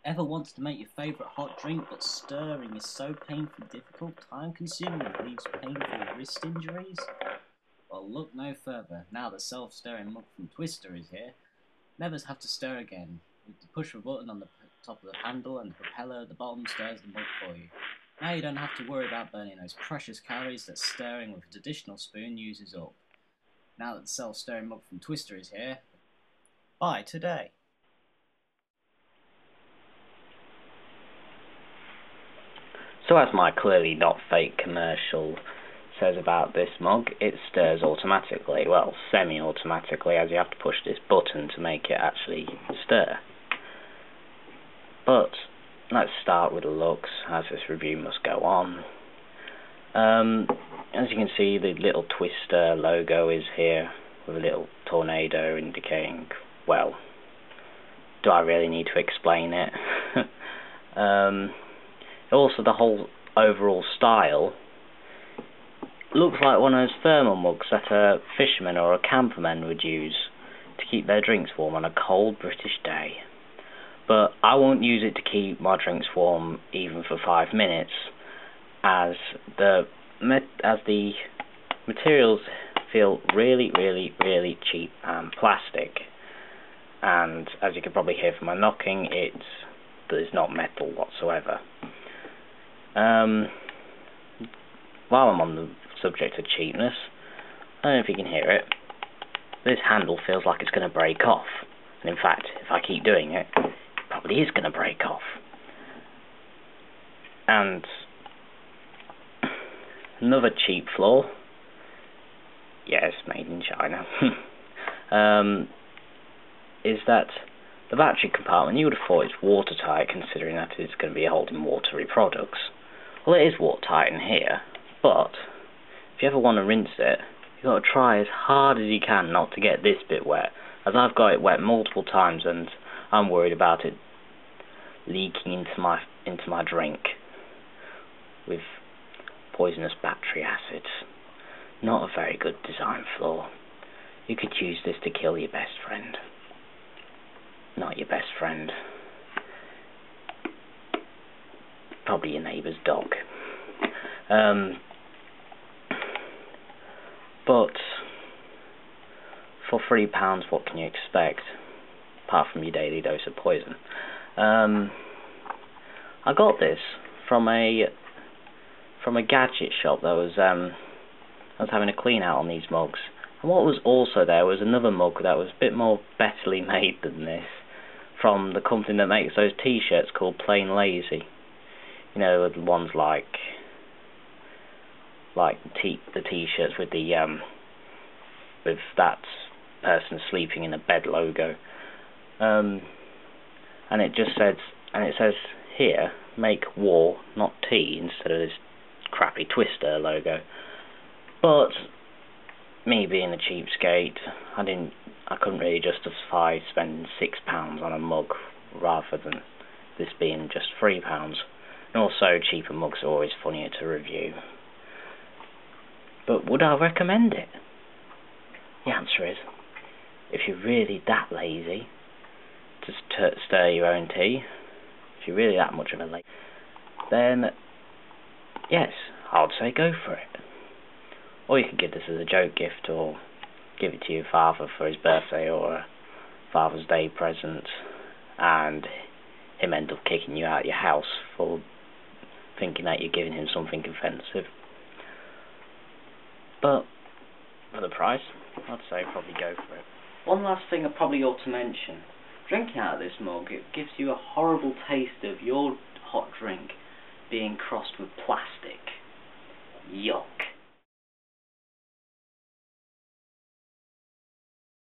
Ever wanted to make your favourite hot drink, but stirring is so painfully difficult, time-consuming, and leaves painful wrist injuries? Well, look no further. Now the self-stirring mug from Twistir is here, never have to stir again. With the push of a button on the top of the handle and the propeller at the bottom stirs the mug for you. Now you don't have to worry about burning those precious calories that stirring with a traditional spoon uses up. Now that the self-stirring mug from Twistir is here, buy today. So as my clearly not fake commercial says about this mug, it stirs automatically, well, semi-automatically, as you have to push this button to make it actually stir. But let's start with the looks, as this review must go on. As you can see, the little Twistir logo is here, with a little tornado indicating, well, do I really need to explain it? Also, the whole overall style looks like one of those thermal mugs that a fisherman or a camperman would use to keep their drinks warm on a cold British day. But I won't use it to keep my drinks warm even for 5 minutes, as the materials feel really, really, really cheap and plastic. And as you can probably hear from my knocking, it's not metal whatsoever. While I'm on the subject of cheapness, I don't know if you can hear it, this handle feels like it's going to break off. And in fact, if I keep doing it, it probably is going to break off. And another cheap flaw, yes, made in China, is that the battery compartment, you would have thought it's watertight, considering that it's going to be holding watery products. Well, it is watertight in here, but if you ever want to rinse it, you've got to try as hard as you can not to get this bit wet, as I've got it wet multiple times and I'm worried about it leaking into my drink with poisonous battery acids. Not a very good design flaw. You could use this to kill your best friend. Not your best friend. Probably your neighbour's dog. But for £3, what can you expect? Apart from your daily dose of poison. I got this from a gadget shop that was having a clean out on these mugs. And what was also there was another mug that was a bit more betterly made than this, from the company that makes those t-shirts called Plain Lazy. You know, the ones like the t-shirts with the with that person sleeping in a bed logo. And it says here, make war, not tea, instead of this crappy Twistir logo. But me being a cheapskate, I couldn't really justify spending £6 on a mug rather than this being just £3. And also, cheaper mugs are always funnier to review. But would I recommend it? The answer is, if you're really that lazy to stir your own tea, if you're really that much of a lazy, then yes, I would say go for it. Or you could give this as a joke gift, or give it to your father for his birthday or a Father's Day present, and him end up kicking you out of your house for thinking that you're giving him something offensive. But for the price, I'd say probably go for it. One last thing I probably ought to mention. Drinking out of this mug, it gives you a horrible taste of your hot drink being crossed with plastic. Yuck.